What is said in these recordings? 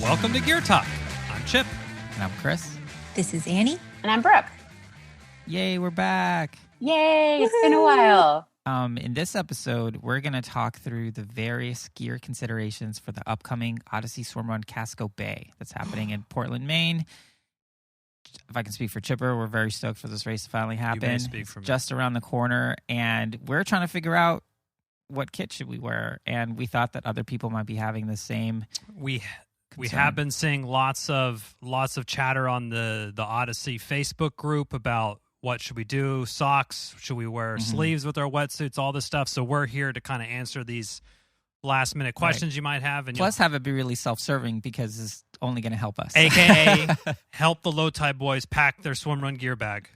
Welcome to Gear Talk. I'm Chip. And I'm Chris. This is Annie. And I'm Brooke. Yay, we're back. Yay, it's been a while. In this episode, we're going to talk through the various gear considerations for the upcoming Odyssey Swimrun Casco Bay that's happening in Portland, Maine. If I can speak for Chipper, we're very stoked for this race to finally happen. You may speak for me. Just around the corner, and we're trying to figure out what kit should we wear, and we thought that other people might be having the same We have been seeing lots of chatter on the Odyssey Facebook group about what should we do, socks, should we wear sleeves with our wetsuits, all this stuff. So we're here to kind of answer these last minute questions you might have. And plus have it be really self-serving because it's only going to help us. AKA help the low tide boys pack their swimrun gear bag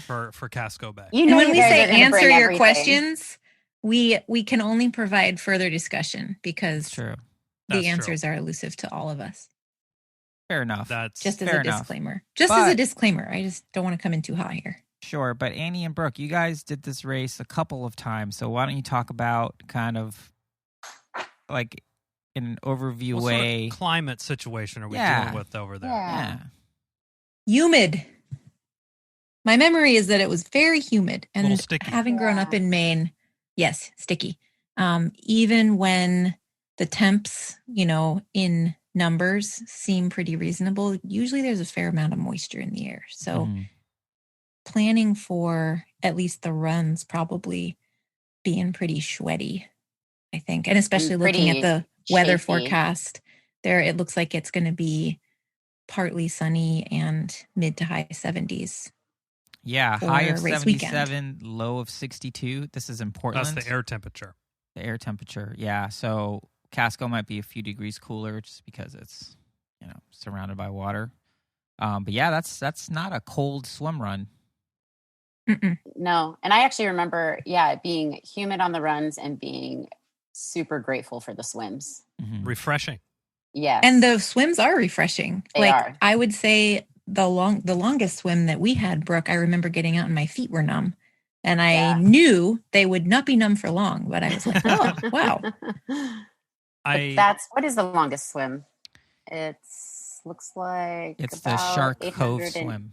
for Casco Bay. You know, when we say answer your questions, we can only provide further discussion because True. The answers are elusive to all of us. Fair enough. That's just as a disclaimer. As a disclaimer. I just don't want to come in too hot here. Sure, but Annie and Brooke, you guys did this race a couple of times, so why don't you talk about kind of like in an overview what way? Sort of climate situation are we dealing with over there? Yeah. Humid. My memory is that it was very humid, and sticky. Having grown up in Maine, yes, sticky. Even when the temps, in numbers seem pretty reasonable, usually there's a fair amount of moisture in the air. So planning for at least the runs probably being pretty sweaty, I think. And especially looking at the weather forecast there, it looks like it's going to be partly sunny and mid to high 70s. Yeah, high of 77, weekend. Low of 62. This is in Portland. That's the air temperature. The air temperature, yeah. So Casco might be a few degrees cooler just because it's, surrounded by water. But yeah, that's not a cold swim run. Mm-mm. No. And I actually remember, it being humid on the runs and being super grateful for the swims. Mm-hmm. Refreshing. Yes. And the swims are refreshing. They are. I would say the longest swim that we had, Brooke, I remember getting out and my feet were numb. And I knew they would not be numb for long, but I was like, oh, wow. What is the longest swim? Looks like it's the Shark Cove swim.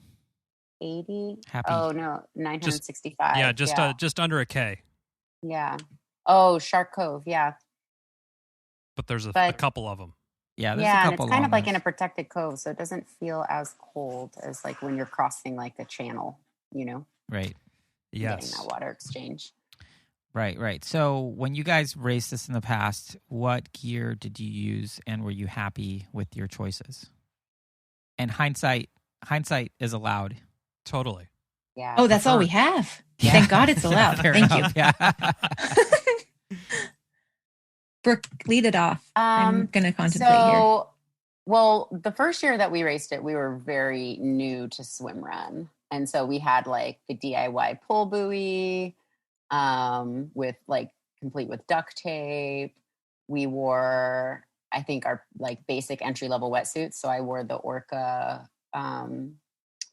80? Happy. Oh no, 965. Just under a K. Yeah. Oh, Shark Cove. Yeah. But there's a couple of them. Yeah. There's a couple. And it's kind of like in a protected cove, so it doesn't feel as cold as like when you're crossing like a channel. Right. Yes. Getting that water exchange. Right. So when you guys raced this in the past, what gear did you use and were you happy with your choices? And hindsight is allowed. Totally. Yeah. Oh, that's all we have. Yeah. Thank God it's allowed. Thank you. Yeah. Brooke, lead it off. I'm going to contemplate here. Well, the first year that we raced it, we were very new to swimrun. And so we had like the DIY pull buoy, with like complete with duct tape. We wore, I think, our like basic entry level wetsuits. So I wore the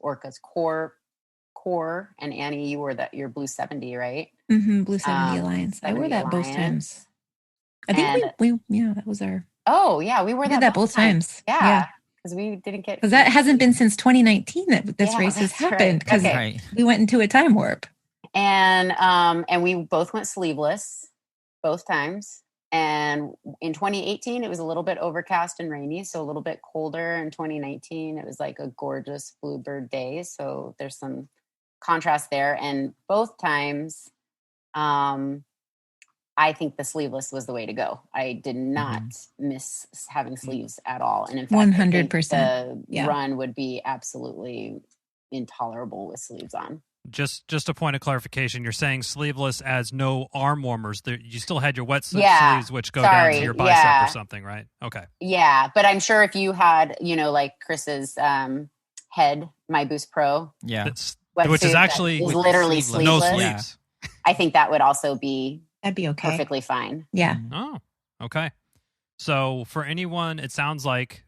Orca's core, and Annie, you wore your Blue 70, right? Mm-hmm, Blue 70 Alliance. I wore that both times. I think we that was our. Oh yeah, we wore that both times. Yeah. Because we didn't get. Because that hasn't been since 2019 that this race has happened. Because we went into a time warp. And we both went sleeveless both times. And in 2018, it was a little bit overcast and rainy, so a little bit colder. In 2019, it was like a gorgeous bluebird day. So there's some contrast there. And both times, I think the sleeveless was the way to go. I did not miss having sleeves at all. And in fact, 100%. The run would be absolutely intolerable with sleeves on. Just a point of clarification. You're saying sleeveless as no arm warmers. You still had your wetsuit sleeves, which go down to your bicep or something, right? Okay. Yeah, but I'm sure if you had, like Chris's head, My Boost Pro. Yeah. Which is actually literally sleeveless. No sleeves. I think that would also be That'd be okay. perfectly fine. Yeah. Oh, okay. So for anyone, it sounds like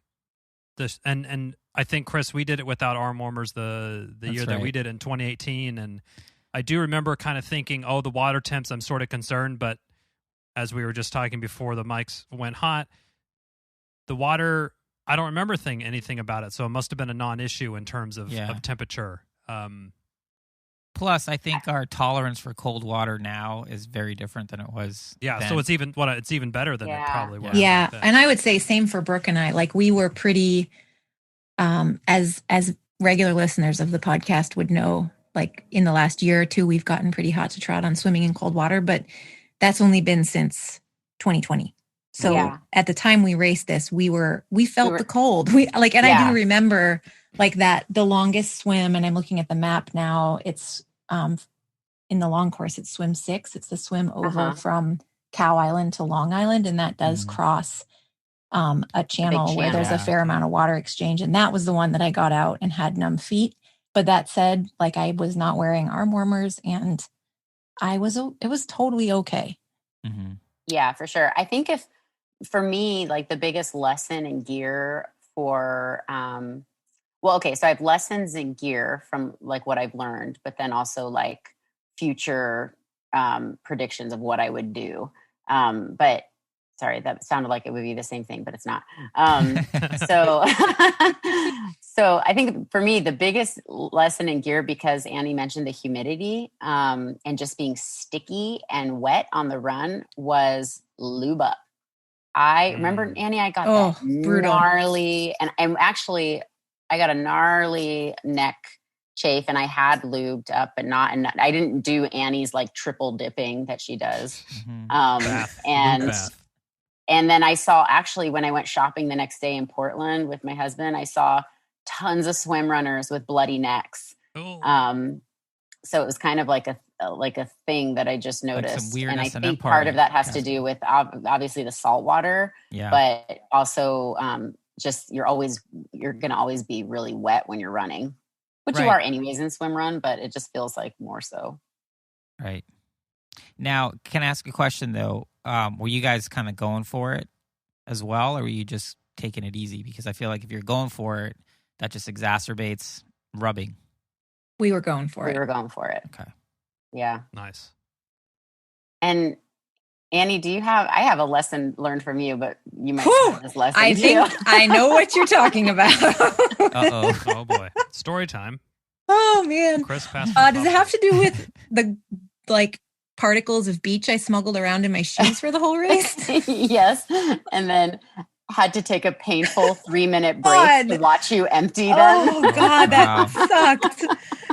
this, and I think, Chris, we did it without arm warmers the year that we did in 2018, and I do remember kind of thinking, oh, the water temps, I'm sort of concerned, but as we were just talking before the mics went hot, the water, I don't remember anything about it, so it must have been a non-issue in terms of temperature. Plus, I think our tolerance for cold water now is very different than it was. Yeah, then. so it's even better than it probably was. Yeah, and I would say same for Brooke and I. Like we were pretty, as regular listeners of the podcast would know, like in the last year or two, we've gotten pretty hot to trot on swimming in cold water, but that's only been since 2020. So at the time we raced this, we felt the cold. I do remember like that, the longest swim, and I'm looking at the map now, it's in the long course, it's swim 6. It's the swim oval from Cow Island to Long Island. And that does cross a channel where there's a fair amount of water exchange. And that was the one that I got out and had numb feet. But that said, like I was not wearing arm warmers and it was totally okay. Mm-hmm. Yeah, for sure. I think for me, like the biggest lesson in gear for, so I have lessons in gear from like what I've learned, but then also like future predictions of what I would do. But sorry, that sounded like it would be the same thing, but it's not. So I think for me, the biggest lesson in gear, because Annie mentioned the humidity and just being sticky and wet on the run, was lube up. I remember, Annie, I got that brutal. gnarly, and I got a gnarly neck chafe, and I had lubed up, but not, and I didn't do Annie's like triple dipping that she does. And then I saw, actually, when I went shopping the next day in Portland with my husband, I saw tons of swim runners with bloody necks. So it was kind of like a thing that I just noticed. Like, and I think part of that has to do with obviously the salt water, but also just you're going to always be really wet when you're running, which you are anyways in swim run, but it just feels like more so. Right. Now, can I ask a question though? Were you guys kind of going for it as well, or were you just taking it easy? Because I feel like if you're going for it, that just exacerbates rubbing. We were going for it. We were going for it. Okay. Yeah. Nice. And Annie, I have a lesson learned from you, but you might have this lesson I think I know what you're talking about. Uh-oh. Oh boy. Story time. Oh man. Chris passed. Does it have to do with the like particles of beach I smuggled around in my shoes for the whole race? Yes. And then had to take a painful 3-minute break to watch you empty them. Oh God, that sucked.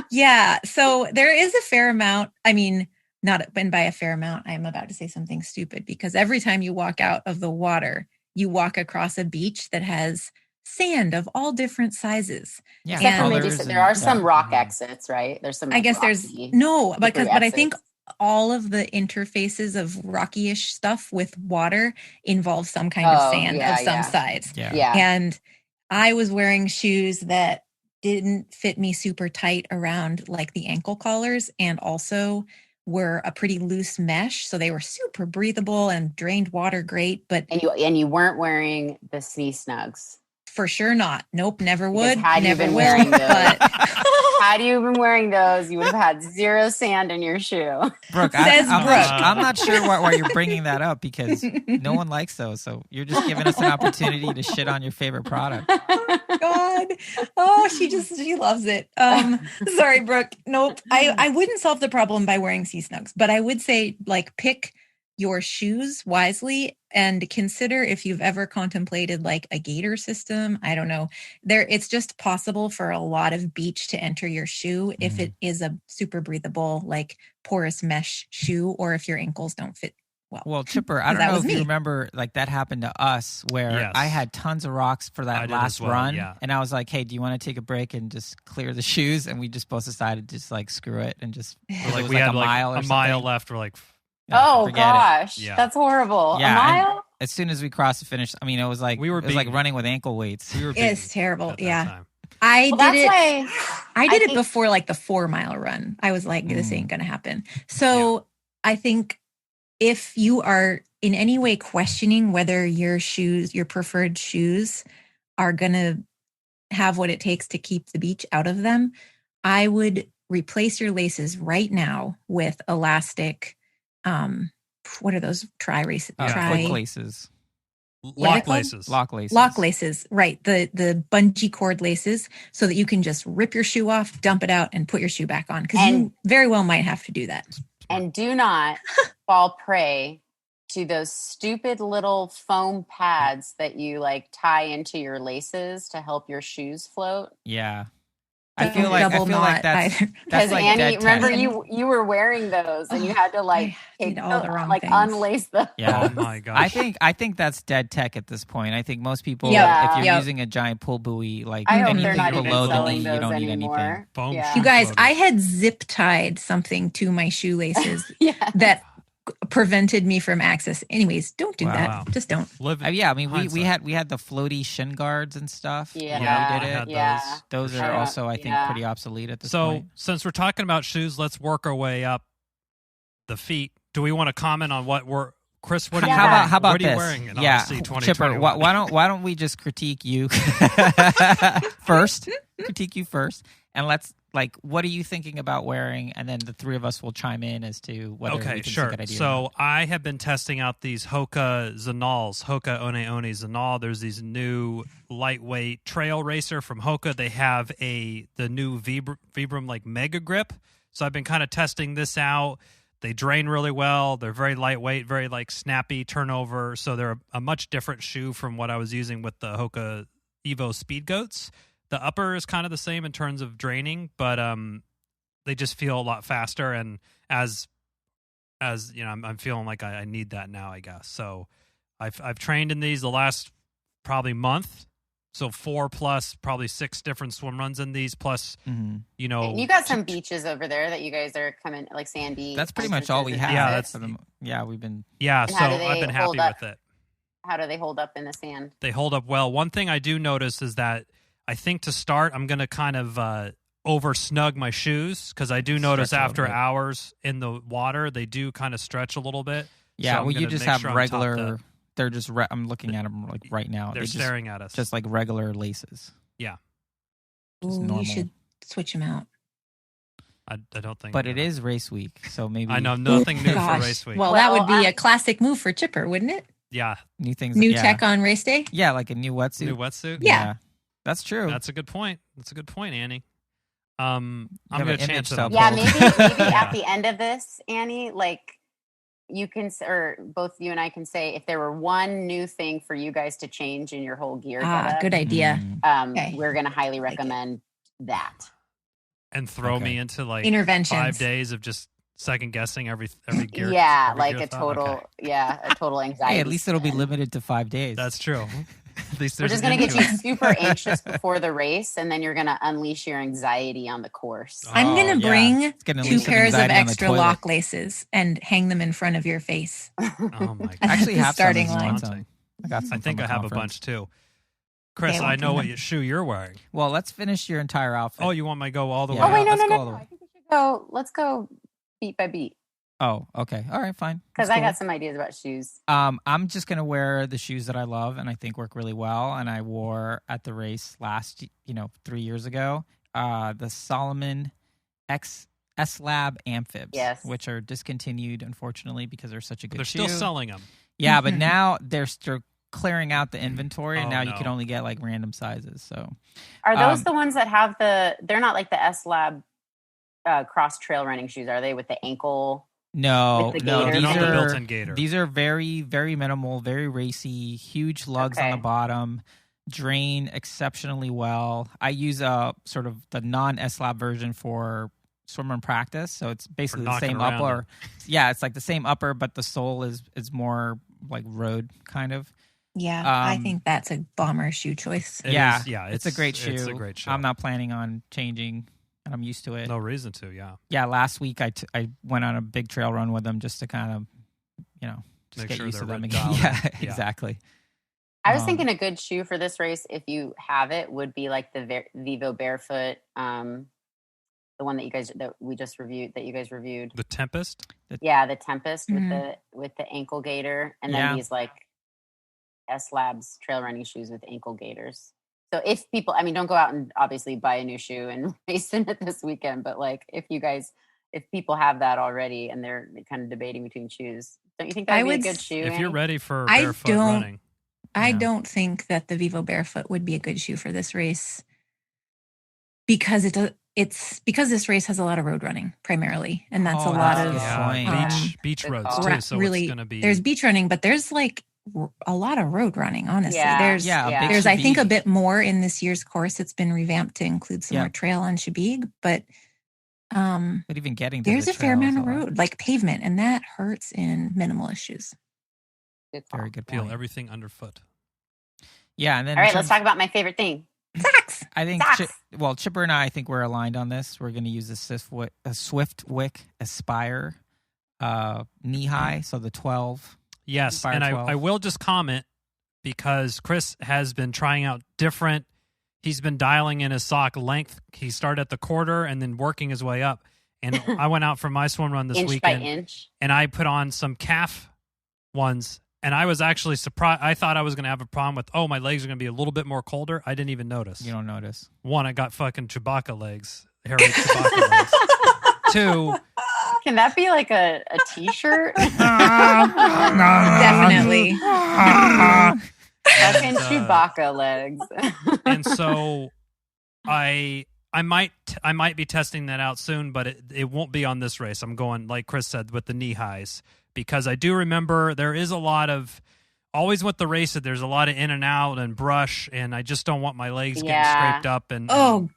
Yeah. So there is a fair amount. I mean, and by a fair amount, I'm about to say something stupid, because every time you walk out of the water, you walk across a beach that has sand of all different sizes. Yeah. Except for maybe there are some rock exits, right? There's some. Like, I guess there's no, because but I think all of the interfaces of rocky-ish stuff with water involve some kind of sand of some size. Yeah. And I was wearing shoes that didn't fit me super tight around like the ankle collars, and also were a pretty loose mesh, so they were super breathable and drained water great. But you weren't wearing the Sea Snugs. For sure not. Nope, never would. Had never you been will. Wearing those, had you been wearing those, you would have had zero sand in your shoe. Brooke, I'm not sure why you're bringing that up, because no one likes those. So you're just giving us an opportunity to shit on your favorite product. Oh God. Oh, she loves it. Sorry, Brooke. Nope. I wouldn't solve the problem by wearing Sea Snugs, but I would say like pick your shoes wisely and consider if you've ever contemplated like a gaiter system. I don't know. It's just possible for a lot of beach to enter your shoe if it is a super breathable, like porous mesh shoe, or if your ankles don't fit well. Well, Chipper, I don't know if you remember, like that happened to us where I had tons of rocks for that last run. Yeah. And I was like, hey, do you want to take a break and just clear the shoes? And we just both decided to just like screw it and just, like we had a mile left. We're like, gosh, that's horrible. Yeah, a mile? As soon as we crossed the finish, I mean, it was like like running with ankle weights. It's terrible. Yeah. I did it before like the 4 mile run. I was like, this ain't going to happen. So I think if you are in any way questioning whether your preferred shoes are going to have what it takes to keep the beach out of them, I would replace your laces right now with elastic. What are those tri-laces? Quick laces. Lock laces. Lock laces. Lock laces, right. The bungee cord laces, so that you can just rip your shoe off, dump it out, and put your shoe back on. Because you very well might have to do that. And do not fall prey to those stupid little foam pads that you like tie into your laces to help your shoes float. Yeah. I feel like that's because like Annie, remember tech. you were wearing those and you had to like unlace them. Yeah. Oh my gosh. I think that's dead tech at this point. I think most people, Yeah. if you're using a giant pull buoy, like I hope they're anything not even below the selling knee, those you don't need anymore. anything. Foam Yeah. shoe You guys, floaters. I had zip tied something to my shoelaces Yeah. that prevented me from access. Anyways, don't do that. Wow. Just don't. Yeah, I mean, we Hindsight. had the floaty shin guards and stuff. Yeah. We I did had it. Yeah. Those are also, I think, pretty obsolete at this So point. since we're talking about shoes, let's work our way up the feet. Do we want to comment on what we're Chris? What are you How wearing? about- How about what are you this? wearing in Yeah, Odyssey Chipper, 2021? why don't we just critique you first? Critique you first, and let's what are you thinking about wearing? And then the three of us will chime in as to whether we think it's a good idea. So I have been testing out these Hoka Zanals, Hoka One One Zanal. There's these new lightweight trail racer from Hoka. They have the new Vibram like Mega Grip. So I've been kind of testing this out. They drain really well. They're very lightweight, very like snappy turnover. So they're a much different shoe from what I was using with the Hoka Evo Speed Goats. The upper is kind of the same in terms of draining, but they just feel a lot faster. And as you know, I'm feeling like I need that now, I guess. So I've trained in these the last probably month. So 4 plus probably 6 different swim runs in these, plus you know, And you got some beaches over there that you guys are coming like sandy. That's pretty much all we have. Yeah, that's we've been. Yeah, And so how do they I've been happy hold up? with it. How do they hold up in the sand? They hold up well. One thing I do notice is that I think to start, I'm going to kind of over snug my shoes, because I do notice Stretch a little after bit. hours in the water, they do kind of stretch a little bit. Yeah, So I'm well, you gonna just make have sure I'm regular. topped up. They're just. I'm looking at them like right now. They're staring at us. Just like regular laces. Yeah. Just Ooh, normal. you should switch them out. I don't think. But it is race week, so maybe I know nothing new for Gosh. race week. Well, that would be Well, a classic move for Chipper, wouldn't it? Yeah, new things. New yeah. tech on race day. Yeah, like a new wetsuit. new wetsuit. Yeah. That's true. That's a good point. That's a good point, Annie. I'm have going an to chance image it. to Yeah, uphold. maybe at the end of this, Annie, like you can, or both you and I can say, if there were one new thing for you guys to change in your whole gear setup, Good idea. Mm. we're going to highly Like it. recommend that. And throw Okay. me into like Interventions. 5 days of just second guessing every gear. Yeah, every like gear a thought? total, Okay. a total anxiety. Hey, at least it'll be spin. limited to 5 days. That's true. At least We're there's just going to an get end you to it. super anxious before the race, and then you're going to unleash your anxiety on the course. I'm Oh, going to yeah. bring It's gonna 2 unleash some pairs of anxiety on the extra toilet. lock laces and hang them in front of your face. Oh my god. I actually The have starting some. line. Daunting. I got some I think from I the have a conference. bunch too. Chris, Okay, I know well, what shoe you're wearing. Well, let's finish your entire outfit. Oh, you want my go all the Yeah. way? Oh wait, no, let's no, go all the no! way. I think we should go. Let's go beat by beat, Oh, okay. All right, fine. because That's I cool. got some ideas about shoes. I'm just gonna wear the shoes that I love and I think work really well, and I wore at the race 3 years ago. The Solomon S Lab Amphibs, Yes. which are discontinued unfortunately because they're such a good They're shoe. still selling them. Yeah, but now they're clearing out the inventory, and Oh, now you no. can only get like random sizes. So Are those Um, the ones that have they're not like the S Lab cross trail running shoes, are they, with the ankle? no, With the no, gator They these don't have the are built-in gator. these are very, very minimal, very racy, huge lugs on Okay. the bottom, drain exceptionally well. I use a sort of the non S-Lab version for swimrun practice, so it's basically the knocking same around upper. Yeah, it's like the same upper, but the sole is more like road kind of. Yeah, I Um, think that's a bomber shoe choice. It yeah, is- yeah, it's a great shoe. It's a great shoe. I'm not planning on changing, and I'm used to it. No reason to. Yeah. Yeah, last week I went on a big trail run with them just to kind of, just Make get sure used to they're them dialed again. in. Yeah, Yeah. exactly. I was Um, thinking a good shoe for this race, if you have it, would be like the Vivo Barefoot, the one that you guys reviewed. The Tempest. Yeah, the Tempest with the ankle gaiter, and then these like S Labs trail running shoes with ankle gaiters. So if people, I mean, don't go out and obviously buy a new shoe and race in it this weekend, but like if people have that already and they're kind of debating between shoes, don't you think that would be a good shoe? If Annie? you're ready for barefoot running. I don't think that the Vivo Barefoot would be a good shoe for this race because because this race has a lot of road running primarily, and that's a lot of beach roads too. So really, it's going to be there's beach running, but there's like a lot of road running. Honestly, there's I think a bit more in this year's course. It's been revamped to include some more trail on Chebeague, but even getting to there's the a fair amount of road, like pavement, and that hurts in minimalist shoes. Very good feel point. everything underfoot. Yeah, and then all right, let's talk about my favorite thing. Socks. I think Chipper and I think we're aligned on this. We're going to use a Swiftwick Aspire knee high, so the 12. Yes, Aspire and 12. I will just comment because Chris has been trying out different. He's been dialing in his sock length. He started at the quarter and then working his way up. And I went out for my swim run this weekend, inch by inch, and I put on some calf ones. And I was actually surprised. I thought I was going to have a problem with, my legs are going to be a little bit more colder. I didn't even notice. You don't notice. One, I got fucking Chewbacca legs. Hairy Chewbacca legs. Two. Can that be like a t-shirt? Definitely. Fucking Chewbacca legs. And so I might be testing that out soon, but it won't be on this race. I'm going, like Chris said, with the knee highs. Because I do remember there is a lot of, always with the race, there's a lot of in and out and brush, and I just don't want my legs getting scraped up. And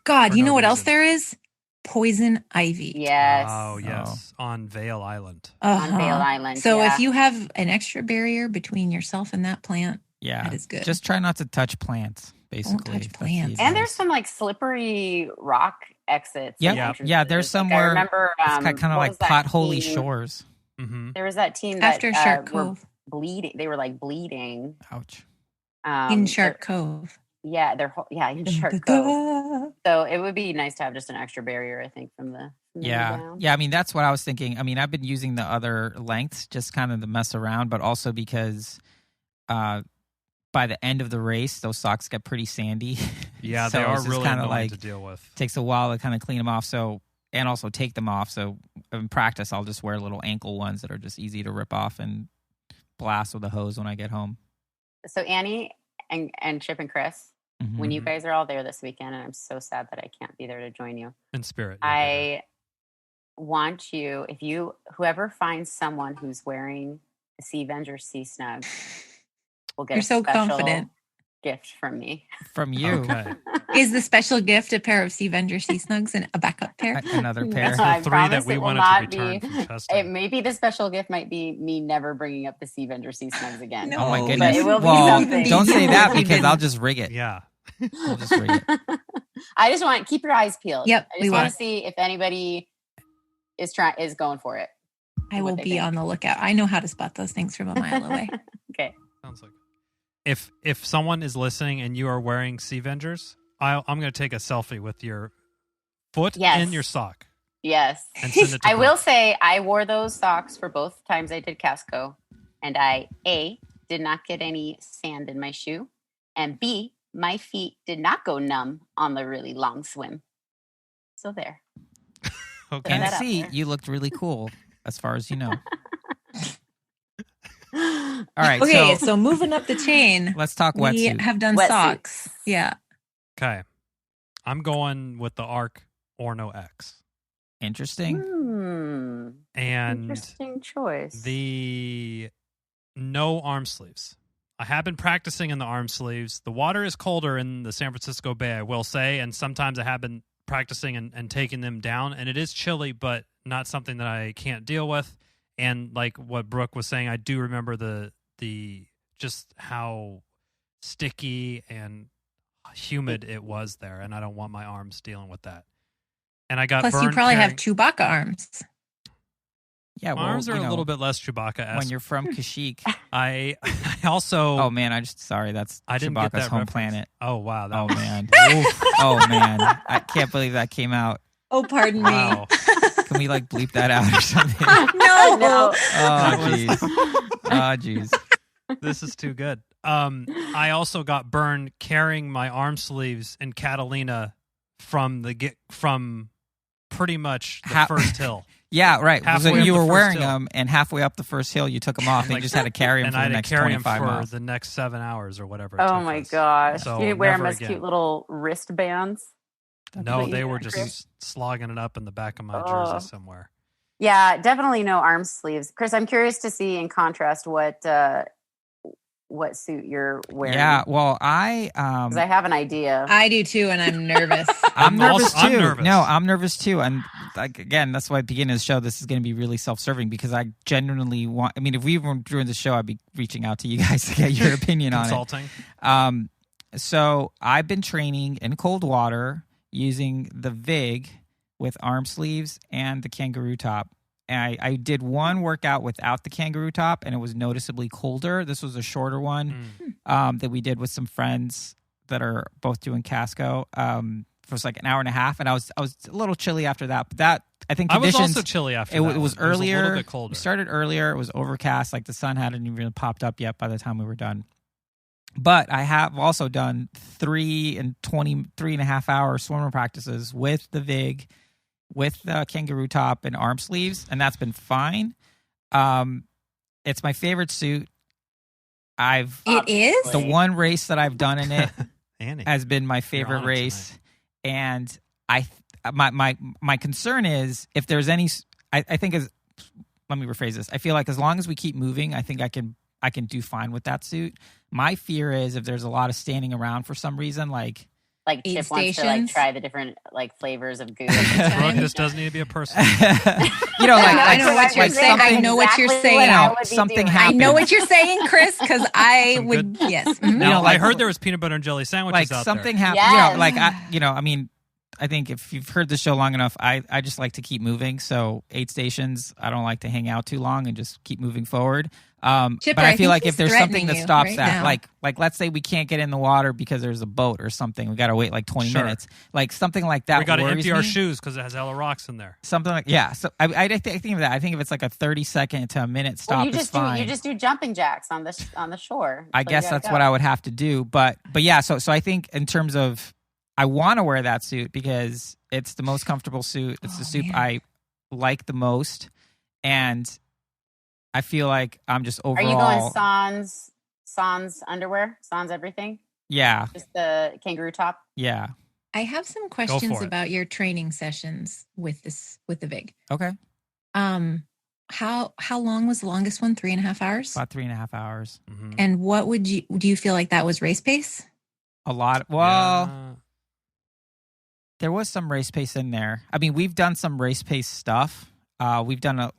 God, you know what else there is? Poison ivy. Yes. Oh, yes. On Vail Island. On Vail Island. So if you have an extra barrier between yourself and that plant, that is good. Just try not to touch plants, basically. Don't touch plants. And there's some like slippery rock exits. Yeah, there's somewhere. I remember it's kind of like potholey shores. Mm-hmm. There was that team that after Shark Cove bleeding. They were like bleeding. Ouch. In Shark Cove. Yeah, in Shark Cove. So it would be nice to have just an extra barrier, I think, from the down. Yeah. I mean, that's what I was thinking. I mean, I've been using the other lengths just kind of to mess around, but also because by the end of the race, those socks get pretty sandy. Yeah, so they are really kind of annoying to deal with. Takes a while to kind of clean them off. And also take them off. So in practice, I'll just wear little ankle ones that are just easy to rip off and blast with a hose when I get home. So Annie and Chip and Chris, when you guys are all there this weekend, and I'm so sad that I can't be there to join you. In spirit. I want you, whoever finds someone who's wearing the Sea Avenger Sea Snug will get You're so special confident. gift from me. From you. Okay. Is the special gift a pair of Sea Avenger Sea Snugs and a backup pair? Another pair. No, I the three promise that we it will wanted not to return be. from testing. It maybe the special gift might be me never bringing up the Sea Avenger Sea Snugs again. No. Oh my But goodness. it will be well, something. don't say that because I'll just rig it. Yeah. I'll just rig it. I just want keep your eyes peeled. Yep, I just want to see if anybody is going for it. I will be on the lookout. I know how to spot those things from a mile away. Okay. Sounds like if someone is listening and you are wearing Sea Avengers, I'm going to take a selfie with your foot in your sock. Yes. And send it to I Brooke. will say I wore those socks for both times I did Casco, and I did not get any sand in my shoe, and B, my feet did not go numb on the really long swim. So there. Okay. And that out C, there. you looked really cool as far as you know. All right. Okay, so moving up the chain. Let's talk We wetsuit. have done Wetsuits. socks. Yeah. Okay. I'm going with the Arc Orno X. Interesting. And Interesting choice. the no arm sleeves. I have been practicing in the arm sleeves. The water is colder in the San Francisco Bay, I will say, and sometimes I have been practicing and taking them down, and it is chilly, but not something that I can't deal with. And like what Brooke was saying, I do remember the just how sticky and humid it was there, and I don't want my arms dealing with that. And I got Plus, you burned probably have carrying- Chewbacca arms. Yeah, my well, arms are you a know, little bit less Chewbacca-esque. when you're from Kashyyyk. I also Oh man, sorry, that's I didn't get Chewbacca's that home reference. planet. Oh wow! That Oh was- man. Oof. Oh man, I can't believe that came out. Oh, pardon me. Wow. Can we like bleep that out or something? No. No. Oh jeez. Oh jeez. This is too good. I also got burned carrying my arm sleeves in Catalina from pretty much the first hill. Yeah, right. So Halfway up you the were first wearing hill. them, and halfway up the first hill, you took them off, and you just had to carry them And for I the had to next carry them 25 for miles. the next 7 hours or whatever. It Oh took my us. gosh! So You didn't wear them never as again. cute little wristbands. No, What they you were did, just Chris? slogging it up in the back of my Oh. jersey somewhere. Yeah, definitely no arm sleeves. Chris, I'm curious to see in contrast what suit you're wearing. Yeah, well, I 'Cause I have an idea. I do too, and I'm nervous. I'm nervous also- too. I'm nervous. No, I'm nervous too. And like again, that's why at the beginning of the show, this is going to be really self-serving because I genuinely want. I mean, if we were doing the show, I'd be reaching out to you guys to get your opinion on it. Consulting. So I've been training in cold water using the VIG with arm sleeves and the kangaroo top. And I did one workout without the kangaroo top, and it was noticeably colder. This was a shorter one that we did with some friends that are both doing Casco. It was like an hour and a half, and I was a little chilly after that. But that I think I was conditions. also chilly after It that. was one. earlier. It was a little bit colder. We started earlier. It was overcast. Like the sun hadn't even popped up yet by the time we were done. But I have also done 3.5 hour swimmer practices with the VIG, with the kangaroo top and arm sleeves, and that's been fine. It's my favorite suit. It is? The one race that I've done in it Annie. has been my favorite on it race, and my concern is if there's any. I think as let me rephrase this. I feel like as long as we keep moving, I think I can do fine with that suit. My fear is if there's a lot of standing around for some reason, like Aid Chip wants to stations. try the different flavors of goo. Brooke, this doesn't need to be a person. you know, like I know what you're saying. I know what you're saying. Something I happened. know what you're saying, Chris, because I Some would, good- yes. Mhm. Now, like- I heard there was peanut butter and jelly sandwiches like out something there. happened. Yes. I mean, I think if you've heard the show long enough, I just like to keep moving. So 8 stations, I don't like to hang out too long and just keep moving forward. Chipper, But I I feel think like he's if there's something threatening that you stops right that, now. like let's say we can't get in the water because there's a boat or something, we got to wait like 20 Sure. minutes, like something like that. We got to worries empty our me. shoes because it has hella rocks in there. Something like So I think of that. I think if it's like a 30-second to a minute stop, Well, you it's just fine. you just do jumping jacks on the shore. I So guess you gotta that's go. what I would have to do. But yeah, so I think in terms of I want to wear that suit because it's the most comfortable suit. It's the suit man. I like the most, and I feel like I'm just Are overall. you going sans underwear, sans everything? Yeah, Just the kangaroo top? yeah. I have some questions for it. about your training sessions with the VIG. Okay, How long was the longest one? 3.5 hours? about 3.5 hours. Mhm. And what do you feel like that was race pace? A lot. Well, there was some race pace in there. I mean, we've done some race pace stuff. We've done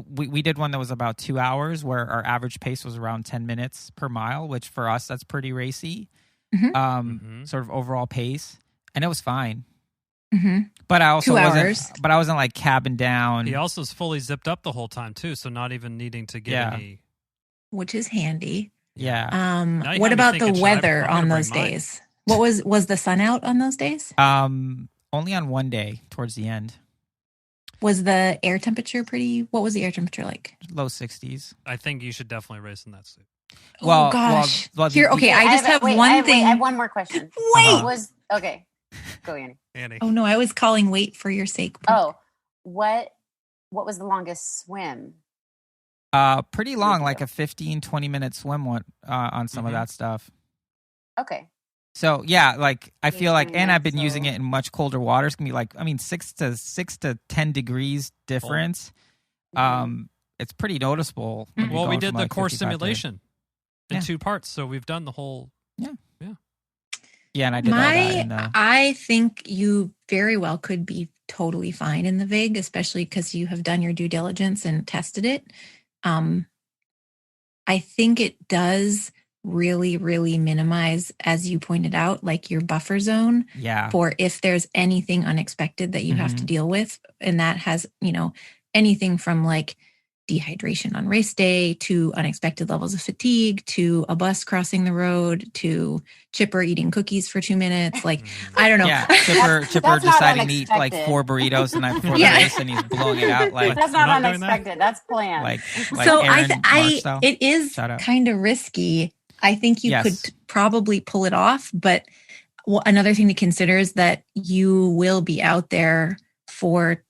we did one that was about 2 hours where our average pace was around 10 minutes per mile, which for us, that's pretty racy. Mhm. Mhm. Sort of overall pace. And it was fine. Mm-hmm. But I also 2 wasn't, hours. but I wasn't like cabin down. He also is fully zipped up the whole time too, so not even needing to get Yeah. any. Which is handy. Yeah. Now you What have me about thinking, the should I- weather I'm gonna on bring those mine. days? What was the sun out on those days? Only on one day towards the end. Was the air temperature what was the air temperature like? Low 60s. I think you should definitely race in that suit. Well, Oh gosh. well, Here, okay, I just have one thing. I have one more question. Wait. Okay. Go, Annie. Annie. Oh no, I was calling wait for your sake. Oh, what was the longest swim? Pretty long, like a 15-20 minute swim one on some of Mhm. that stuff. Okay. So yeah, like I feel like, 15 and I've been minutes, using so- it in much colder water. It's gonna be like, I mean, 6 to 10 degrees difference. It's pretty noticeable. when you're Well, we going did from, the like, core 55 to- simulation in Yeah. 2 parts, so we've done the whole. Yeah, and I did all that in the. I think you very well could be totally fine in the VIG, especially because you have done your due diligence and tested it. I think it does really, really minimize, as you pointed out, like your buffer zone Yeah. for if there's anything unexpected that you have to deal with. And that has, anything from like dehydration on race day, to unexpected levels of fatigue, to a bus crossing the road, to Chipper eating cookies for 2 minutes. Like, I don't know. Yeah, Chipper that's deciding to eat like unexpected. 4 burritos the night before the Yeah. race, and he's blowing it out like That's We're not not doing that? unexpected. That's planned. like So Aaron Mark style. it is Shout out. kind of risky. I think you Yes. could probably pull it off, but another thing to consider is that you will be out there for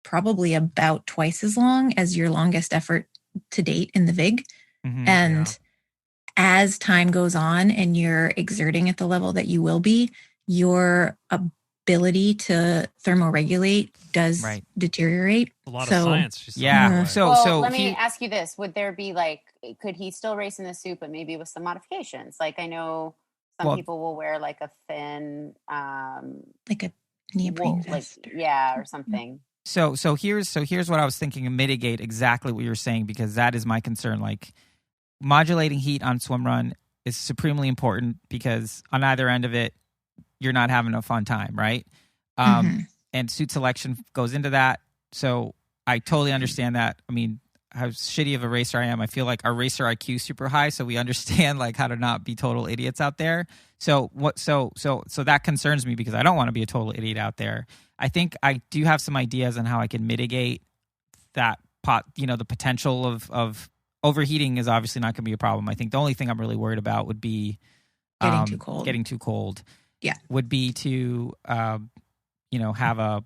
probably about twice as long as your longest effort to date in the VIG. Mhm. And as time goes on and you're exerting at the level that you will be, your ability to thermoregulate does Right. deteriorate. A lot So- of science. She said. Yeah. Right. So let me he- ask you this: would there be like, could he still race in the suit, but maybe with some modifications? Like, I know some Well- people will wear like a thin, Like a neoprene wool, like vest. or something. So here's what I was thinking to mitigate exactly what you're saying, because that is my concern. Like, modulating heat on swim run is supremely important, because on either end of it, you're not having a fun time, right? Mhm. And suit selection goes into that. So I totally understand that. I mean, how shitty of a racer I am, I feel like our racer IQ is super high, so we understand like how to not be total idiots out there. So that concerns me, because I don't want to be a total idiot out there. I think I do have some ideas on how I can mitigate that the potential of overheating is obviously not going to be a problem. I think the only thing I'm really worried about would be Getting too cold. Getting too cold. Yeah. Would be to have a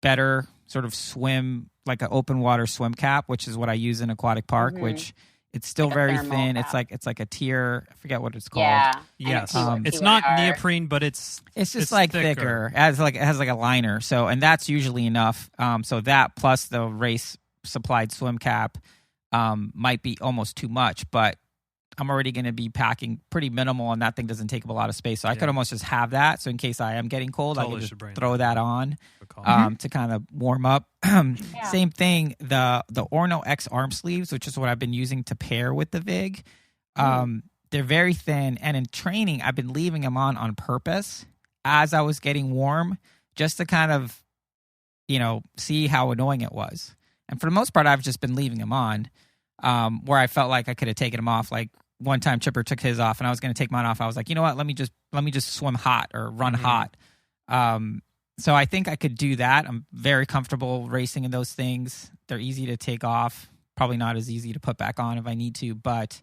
better sort of swim, like an open water swim cap, which is what I use in aquatic park, Mhm. which it's still Like a very thermal thin. cap. It's like a tier. I forget what it's called. Yeah. Yes. Um, It's not TYR. neoprene, but it's It's like thicker. It has like a liner. So, and that's usually enough. So that plus the race supplied swim cap might be almost too much, but I'm already going to be packing pretty minimal, and that thing doesn't take up a lot of space. So I could almost just have that. So in case I am getting cold, Totally I can should bring just throw that on Mhm. to kind of warm up. Same thing. The Orno X arm sleeves, which is what I've been using to pair with the VIG. They're very thin, and in training, I've been leaving them on purpose as I was getting warm, just to kind of, see how annoying it was. And for the most part, I've just been leaving them on, where I felt like I could have taken them off. Like one time, Chipper took his off, and I was going to take mine off. I was like, you know what? Let me just swim hot or run hot. So I think I could do that. I'm very comfortable racing in those things. They're easy to take off. Probably not as easy to put back on if I need to. But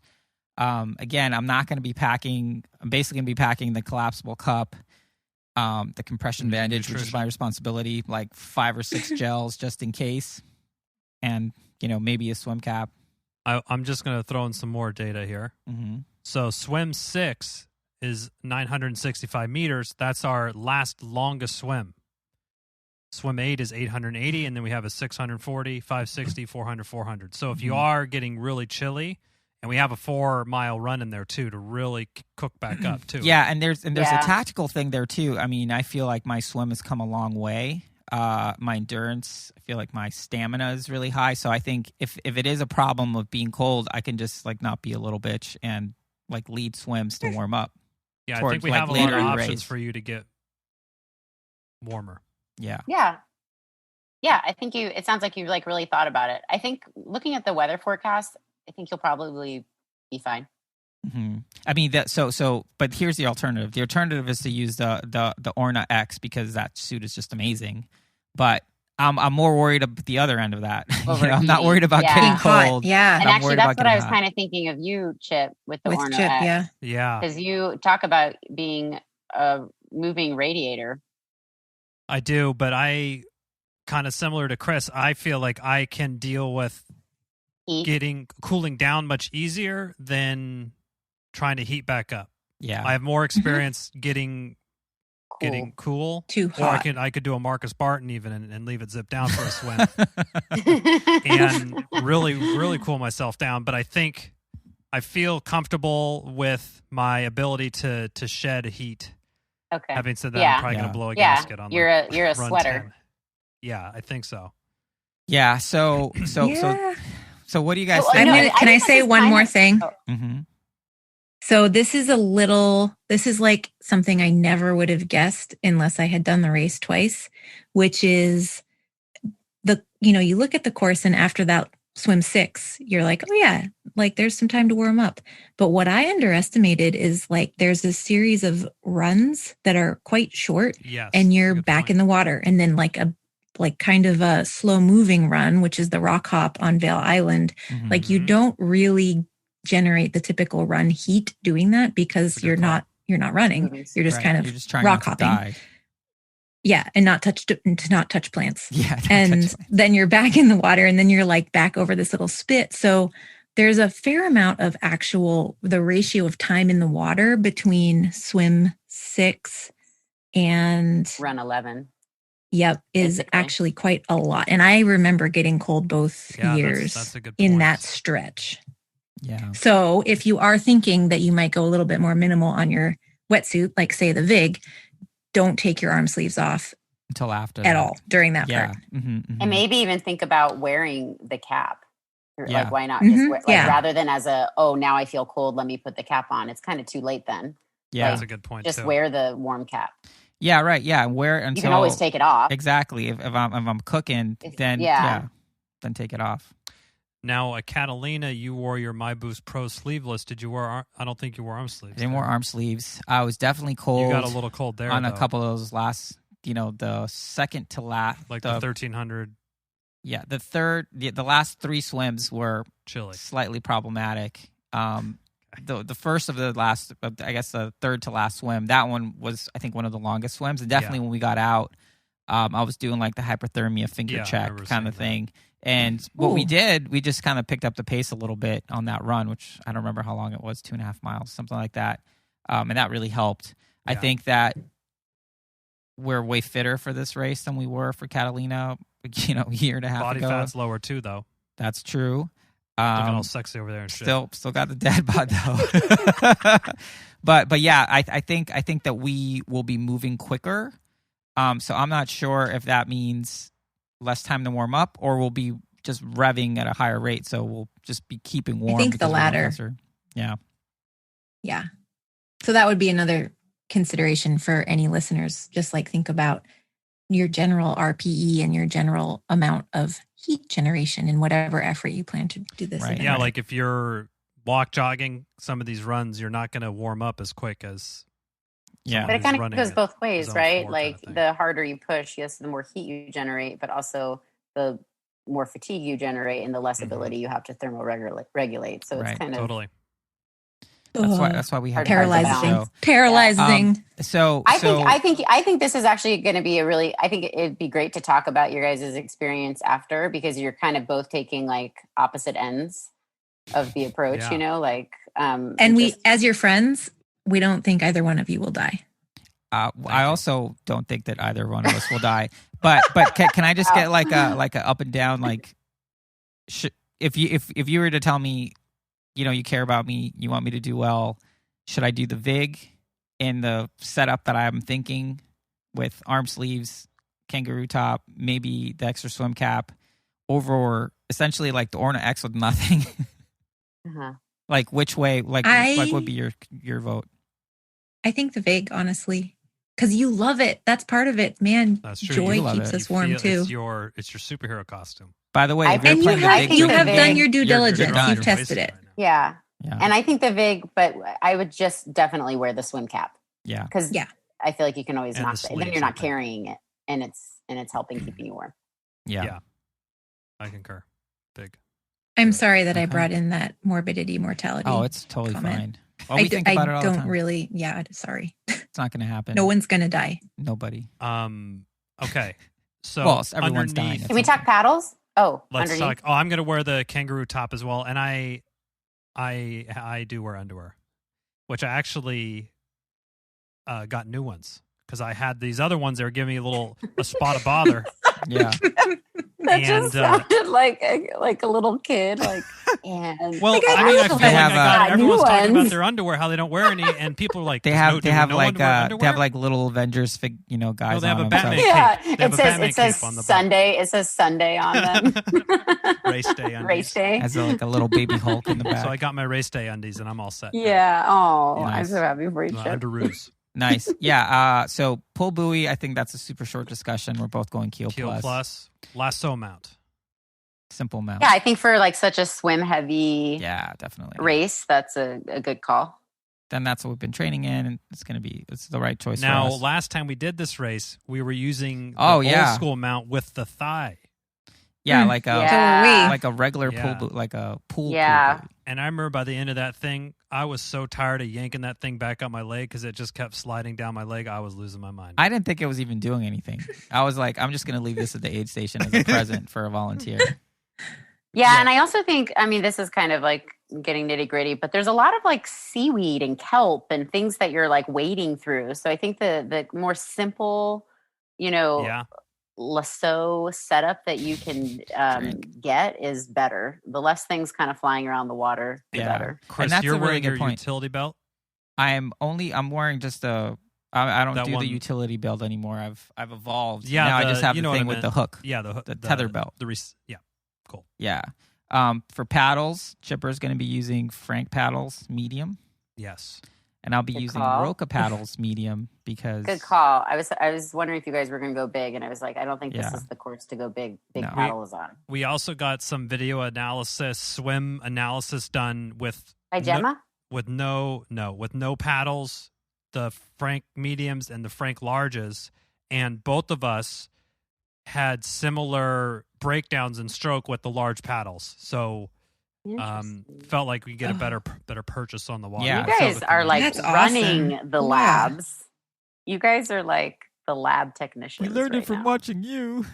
again, I'm not going to be packing. I'm basically going to be packing the collapsible cup, the compression bandage, which is my responsibility, like 5 or 6 gels just in case, and maybe a swim cap. I'm just going to throw in some more data here. Mm-hmm. So swim 6 is 965 meters. That's our last longest swim. Swim 8 is 880, and then we have a 640, 560, 400, 400. So if you are getting really chilly, and we have a 4-mile run in there too to really cook back up too. Yeah, and there's a tactical thing there too. I mean, I feel like my swim has come a long way. My endurance, I feel like my stamina is really high. So I think if it is a problem of being cold, I can just like not be a little bitch and like lead swims to warm up. Yeah, I towards, think we like, have a lot later of in the options race. for you to get warmer. Yeah. Yeah, I think it sounds like you've like really thought about it. I think looking at the weather forecast, I think you'll probably be fine. Mm-hmm. I mean that. But here's the alternative. The alternative is to use the Orna X, because that suit is just amazing. But I'm more worried about the other end of that. I'm not worried about Yeah. getting Being hot, cold. yeah. And I'm actually, worried that's about what I was getting hot. kind of thinking of you, Chip, with the With Orno Chip, X. yeah. Yeah. Because you talk about being a moving radiator. I do, but I kind of similar to Chris, I feel like I can deal with Heat. cooling down much easier than trying to heat back up. Yeah. I have more experience getting cool. Too Or hot. I could do a Marcus Barton even and leave it zipped down for a swim and really, really cool myself down. But I think I feel comfortable with my ability to shed heat. Okay. Having said that, Yeah. I'm probably going to blow a Yeah. gasket on You're a run sweater. 10. Yeah, I think so. Yeah. So Yeah. what do you guys Well, think? no, Can I think say this is one kind more of- thing? oh, Mm-hmm. So this is like something I never would have guessed unless I had done the race twice, which is you look at the course, and after that swim 6, you're like, oh yeah, like there's some time to warm up. But what I underestimated is like there's a series of runs that are quite short, Yes, and you're good back point. in the water, and then like kind of a slow moving run, which is the rock hop on Vail Island. Mhm. Like you don't really generate the typical run heat doing that because That's a good you're not running. Mhm. You're just Right. kind of You're just trying rock not to hopping. die. Yeah, and not touch plants. Yeah. don't And touch it. then you're back in the water, and then you're like back over this little spit. So there's a fair amount of the ratio of time in the water between swim 6 and Run 11. yep, is Basically. actually quite a lot. And I remember getting cold both Yeah, years that's a good in point. that stretch. Yeah. So if you are thinking that you might go a little bit more minimal on your wetsuit, like say the VIG, don't take your arm sleeves off Until after at that. all during that Yeah. part. And maybe even think about wearing the cap. Yeah. Like, why not Mhm, just wear, like, yeah. rather than as now I feel cold, let me put the cap on. It's kind of too late then. Yeah. That's a good point Just too. wear the warm cap. Yeah. Right. Yeah. Wear it until You can always take it off. Exactly. If I'm cooking, then then take it off. Now, at Catalina, you wore your My Boost Pro sleeveless. Did you wear? I don't think you wore arm sleeves. I didn't wear arm sleeves. I was definitely cold. You got a little cold there on a though. couple of those last, the second to last, like the 1300 Yeah, the last 3 swims were chili. slightly problematic. The first of the last, I guess the third to last swim, that one was, I think, one of the longest swims. And definitely when we got out, I was doing like the hyperthermia finger check kind of thing. And what we did, we just kind of picked up the pace a little bit on that run, which I don't remember how long it was, 2.5 miles, something like that. And that really helped. Yeah. I think that we're way fitter for this race than we were for Catalina, a year and a half Body ago. fat's lower too, though. That's true. Looking all sexy over there and shit. Still got the dad bod though. but yeah, I think that we will be moving quicker. So I'm not sure if that means less time to warm up, or we'll be just revving at a higher rate. So we'll just be keeping warm. I think the because we're latter. closer. Yeah. Yeah. So that would be another consideration for any listeners. Just like think about your general RPE and your general amount of heat generation in whatever effort you plan to do this. Right. event. Yeah, like if you're jogging some of these runs, you're not going to warm up as quick as Yeah. But it kind of goes both ways, zone right? 4 Like kind of thing. the harder you push, yes, the more heat you generate, but also the more fatigue you generate and the less ability you have to thermoregulate. So it's kind of totally. That's why we have paralyzing. So, Paralyzing. I think this is actually going to be I think it'd be great to talk about your guys' experience after, because you're kind of both taking like opposite ends of the approach, Yeah. And we, as your friends, we don't think either one of you will die. I also don't think that either one of us will die. But can I just get like a up and down, like if you were to tell me, you care about me, you want me to do well, should I do the VIG in the setup that I'm thinking with arm sleeves, kangaroo top, maybe the extra swim cap, over essentially like the Orna X with nothing? Like which way? Like would be your vote? I think the VIG, honestly, because you love it. That's part of it, man. That's true. Joy You love keeps it. us warm too. It's your superhero costume. By the way, if you're And playing the VIG, you with have the done VIG, your due you're diligence. done. You've tested it. Yeah. Yeah. And I think the VIG, but I would just definitely wear the swim cap. Yeah. Because I feel like you can always And knock the it. Then sleeves, you're not I think. carrying it, and it's helping keeping you warm. Yeah. I concur. Big. I'm sorry that I Okay. brought in that morbidity mortality. Oh, it's totally comment. fine. Well, we think about it all the don't time. really. Yeah, sorry. It's not going to happen. No one's gonna die. Nobody. Okay. So Well, everyone's dying. underneath, Can we talk paddles? Oh, let's underneath. talk. Oh, I'm going to wear the kangaroo top as well, and I do wear underwear, which I actually got new ones because I had these other ones that were giving me a spot of bother. Yeah. That just And, sounded like a little kid. Like, and Well, Like, I I mean, I know. feel They like have, everyone's new talking about ones. their underwear, how they don't wear any, and people are like, They "Does have no- they do have no like one wear they have underwear?" like little Avengers guys No, they have on a them. Batman So- cape. yeah, They have it a says Batman cape on the Sunday. It says Sunday on them. Race day undies. Race day. has like a little baby Hulk in the back. So I got my race day undies, and I'm all set. now. Yeah. Oh, I'm Nice. so happy for you. The Chip. underoos. Nice. Yeah. So pull buoy, I think that's a super short discussion. We're both going keel Keel plus. Lasso mount. simple mount. Yeah, I think for like such a swim heavy definitely race, that's a good call. Then that's what we've been training in, and it's the right choice now, for us. last time we did this race, we were using the old school mount with the thigh. Yeah, like a regular Yeah. pool boot, like a pool Yeah. pool boot. And I remember by the end of that thing, I was so tired of yanking that thing back up my leg because it just kept sliding down my leg. I was losing my mind. I didn't think it was even doing anything. I was like, I'm just going to leave this at the aid station as a present for a volunteer. Yeah, and I also think, I mean, this is kind of like getting nitty gritty, but there's a lot of like seaweed and kelp and things that you're like wading through. So I think the more simple, lasso setup that you can get is better. The less things kind of flying around the water, the better. Chris, and that's you're a really wearing good your point. utility belt? I'm wearing just I don't That do one- the utility belt anymore. I've evolved. Yeah, now I just have you the know what thing I with meant. the hook. Yeah, the tether belt. Cool. Yeah. For paddles, Chipper's going to be using Frank paddles medium, Yes. and I'll be Good using call. Roca paddles medium because Good call. I was wondering if you guys were going to go big, and I was like, I don't think this Yeah. is the course to go big. Big No. paddle is on. We also got some video analysis, swim analysis done with Hi, Gemma. with no paddles, the Frank mediums and the Frank larges, and both of us had similar breakdowns in stroke with the large paddles. So Interesting. felt like we get a better purchase on the water. Yeah, You guys So- are like That's running awesome. the Wow. labs. You guys are like the lab technicians. we learned right it from now. watching you.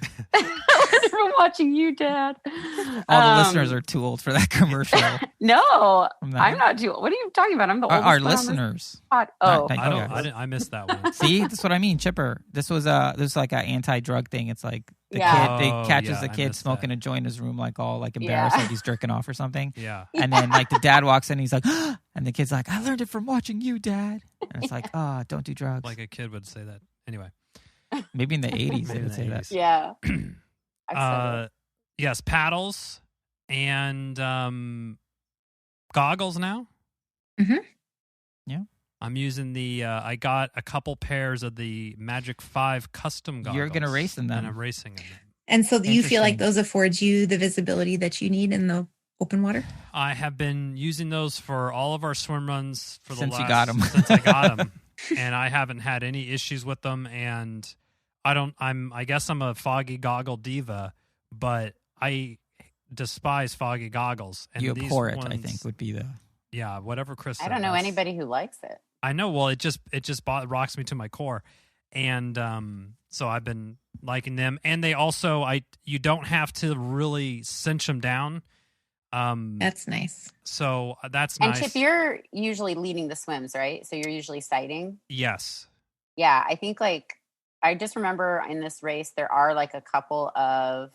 From watching you, Dad. All the listeners are too old for that commercial. No, I'm I'm not too. What are you talking about? I'm the oldest. Our one on this listeners. pod. Oh, Not- I missed that one. See, that's what I mean, Chipper. This was like an anti-drug thing. It's like the Yeah. kid, they Oh, catches yeah, the I kid missed smoking that. a joint in his room, like all like Yeah. embarrassed, like he's jerking off or something. Yeah. And then like the dad walks in, he's like, and the kid's like, I learned it from watching you, Dad. And it's like, don't do drugs. Like a kid would say that. Anyway. Maybe in the 80s they Maybe in would the say 80s. that. yeah. I said Yes, paddles and goggles now. Mhm. Yeah. I'm using I got a couple pairs of the Magic 5 custom goggles. You're gonna race in them. And I'm racing in them. And so do you feel like Interesting. those afford you the visibility that you need in the open water? I have been using those for all of our swim runs for the Since you last, got 'em. since I got them, and I haven't had any issues with them. And I guess I'm a foggy goggle diva, but I despise foggy goggles. And You these abhor it, ones, I think, would be the. Yeah, whatever Chris said. I don't know that's- anybody who likes it. I know. Well, it just rocks me to my core, and so I've been liking them. And they also, you don't have to really cinch them down. That's nice. So that's And nice. Chip, you're usually leading the swims, right? So you're usually sighting. Yes. Yeah, I think like I just remember in this race there are like a couple of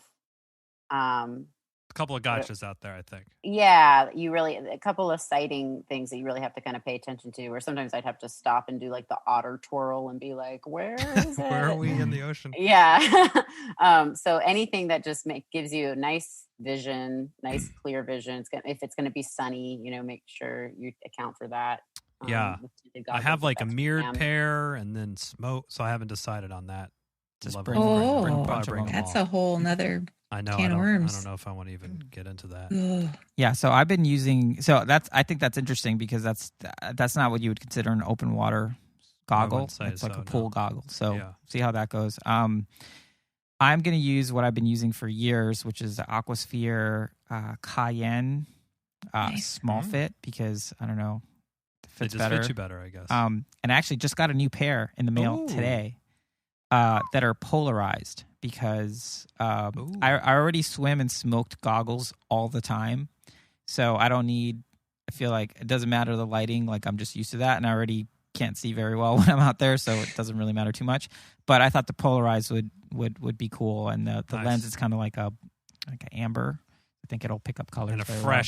A couple of gotchas out there, I think. a couple of sighting things that you really have to kind of pay attention to, or sometimes I'd have to stop and do like the otter twirl and be like, where is it? Where are we in the ocean? Yeah. So anything that just gives you a nice vision, nice clear vision. If it's going to be sunny, make sure you account for that. Yeah. with tinted I goggles, have like if a that's mirrored jam. pair and then smoke, so I haven't decided on that. Just Love bring- it. Oh, bring a Probably bunch of bring them. them That's all. a whole nother. I know. can I of don't worms. know if I want to even get into that. Ugh. Yeah, so I've been using. So I think that's interesting because that's not what you would consider an open water goggle. wouldn't say It's like so, a pool no. goggle. So Yeah. see how that goes. I'm going to use what I've been using for years, which is the Aquasphere Cayenne Nice. small fit because I don't know, it It fits just better. fits you better, I guess. And I actually just got a new pair in the mail Ooh. today that are polarized because Ooh. I already swim in smoked goggles all the time. So I don't need, I feel like it doesn't matter the lighting. Like I'm just used to that and I already can't see very well when I'm out there. So it doesn't really matter too much. But I thought the polarized would be cool. And the Nice. lens is kind of like an amber. I think it'll pick up colors and a very well.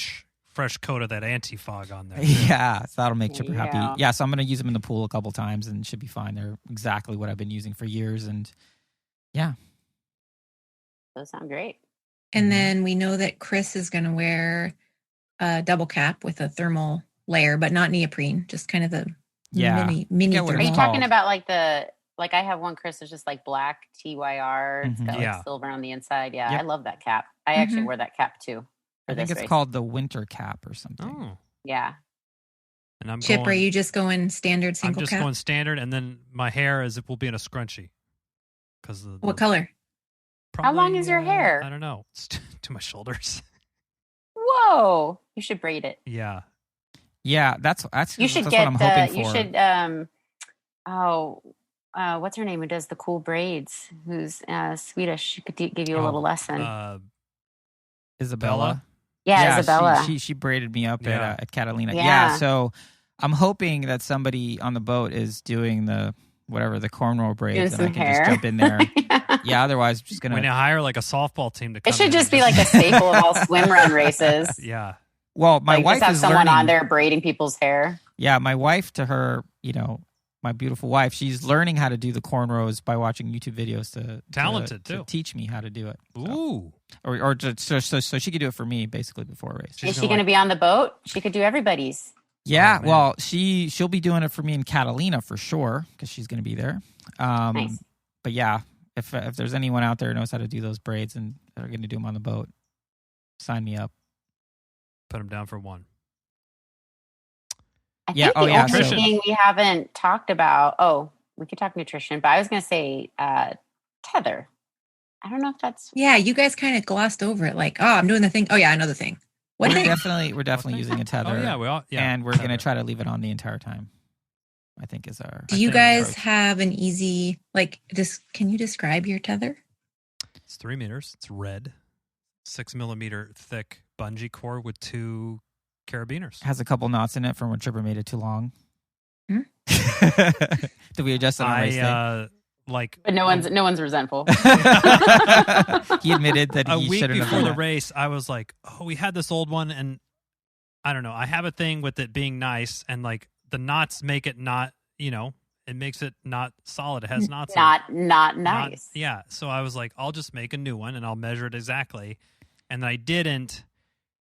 fresh coat of that anti-fog on there. Yeah, so that'll make Chipper Yeah. happy. Yeah, so I'm going to use them in the pool a couple times and it should be fine. They're exactly what I've been using for years. And yeah. Those sound great. And then we know that Chris is going to wear a double cap with a thermal layer, but not neoprene, just kind of the Yeah. mini Get what Are it's you thermal. called. talking about like the Like I have one, Chris, is just like black TYR. It's got like silver on the inside. Yeah, Yep. I love that cap. I actually wear that cap too. I think it's called the winter cap or something. Oh. Yeah. And I'm Chip, are you just going standard single cap? I'm just going standard, and then my hair will be in a scrunchie. What color? How long is your hair? I don't know. It's to my shoulders. Whoa! You should braid it. Yeah. Yeah, that's you should that's get what I'm hoping for. You should what's her name who does the cool braids? Who's Swedish? She could give you a little lesson. Isabella. Yeah, Isabella. She braided me up at Catalina. Yeah, so I'm hoping that somebody on the boat is doing the cornrow braids, and I can just jump in there. Yeah, otherwise I'm just gonna. When you hire like a softball team to come, it should just be like a staple of all swim run races. Yeah. Well, my wife just have is someone learning, on there braiding people's hair. Yeah, my wife, to her, my beautiful wife, she's learning how to do the cornrows by watching YouTube videos to teach me how to do it. So. Ooh. Or so she could do it for me basically before a race. Is she going to be on the boat? She could do everybody's. Yeah, well, she'll be doing it for me in Catalina for sure because she's going to be there. Nice. But yeah, if there's anyone out there who knows how to do those braids and are going to do them on the boat, sign me up. Put them down for one. I think the only thing we haven't talked about, we could talk nutrition, but I was going to say tether. I don't know if that's... Yeah, you guys kind of glossed over it like, I'm doing the thing. Oh, yeah, I know the thing. We're definitely using a tether. Oh, yeah, we all, and we're going to try to leave it on the entire time, I think is our... Do you guys have an easy, can you describe your tether? It's 3 meters. It's red. 6 millimeter thick bungee cord with 2 carabiners. Has a couple knots in it from when Tripper made it too long. Did we adjust it on race day? But no one's resentful. He admitted that a he week shouldn't have before done the that. race, I was like, we had this old one, and I don't know. I have a thing with it being nice, and like the knots make it not, it makes it not solid. It has knots. Not nice. Yeah. So I was like, I'll just make a new one, and I'll measure it exactly. And then I didn't.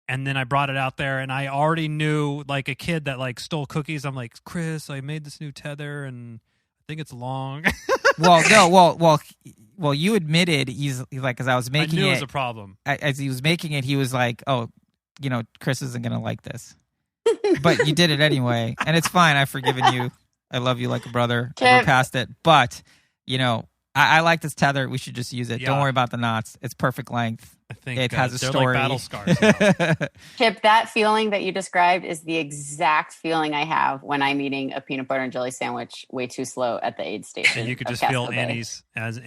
And then I brought it out there, and I already knew, like a kid that like stole cookies. I'm like, Chris, I made this new tether, and I think it's long. Well, you admitted he's like, as I was making I knew it was a problem. As he was making it, he was like, Chris isn't gonna like this, but you did it anyway, and it's fine. I've forgiven you. I love you like a brother. We're past it, but I like this tether. We should just use it. Yeah. Don't worry about the knots. It's perfect length. I think it has a they're story. Like battle scars. Chip, that feeling that you described is the exact feeling I have when I'm eating a peanut butter and jelly sandwich way too slow at the aid station. And you could just feel Annie's eyes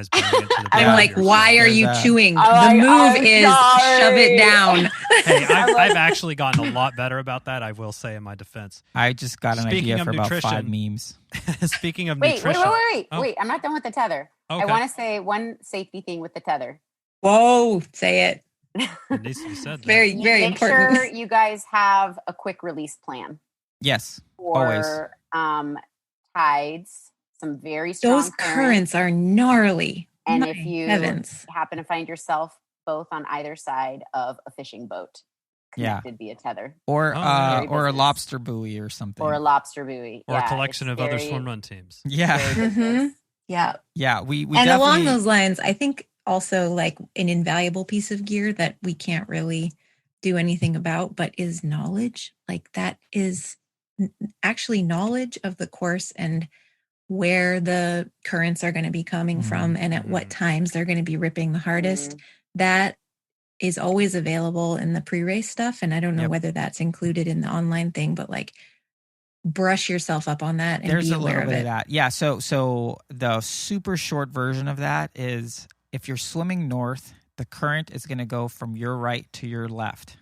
burning into the I'm like, why are you chewing? The like, move is shove it down. Hey, I've actually gotten a lot better about that, I will say, in my defense. I just got an idea for about 5 memes. Speaking of nutrition. Wait. I'm not done with the tether. Okay. I want to say one safety thing with the tether. Whoa, say it. It needs to be said. Very, very important. Make sure you guys have a quick release plan. Yes, for, always. Tides, some very strong Those currents are gnarly. And if you happen to find yourself both on either side of a fishing boat, connected via tether. Or a lobster buoy or something. Or a lobster buoy. Or a collection of other swim run teams. Yeah. Mm-hmm. Yeah. Yeah. We and along those lines, I think also like an invaluable piece of gear that we can't really do anything about, but is knowledge. Like that is actually knowledge of the course and where the currents are going to be coming from and at what times they're going to be ripping the hardest. That is always available in the pre-race stuff. And I don't know whether that's included in the online thing, but like brush yourself up on that and there's be a aware little of bit it. of that. Yeah. So the super short version of that is if you're swimming north, the current is going to go from your right to your left.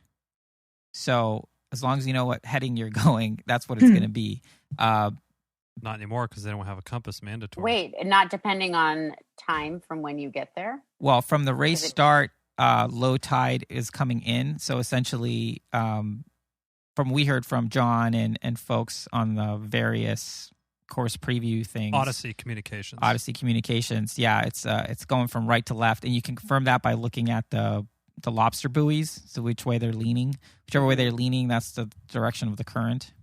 So as long as you know what heading you're going, that's what it's going to be. Not anymore because they don't have a compass mandatory. Wait, not depending on time from when you get there? Well, from the race start, low tide is coming in. So essentially, from we heard from John and folks on the various course preview things. Odyssey Communications. Yeah, it's going from right to left. And you can confirm that by looking at the lobster buoys. So which way they're leaning. Whichever way they're leaning, that's the direction of the current.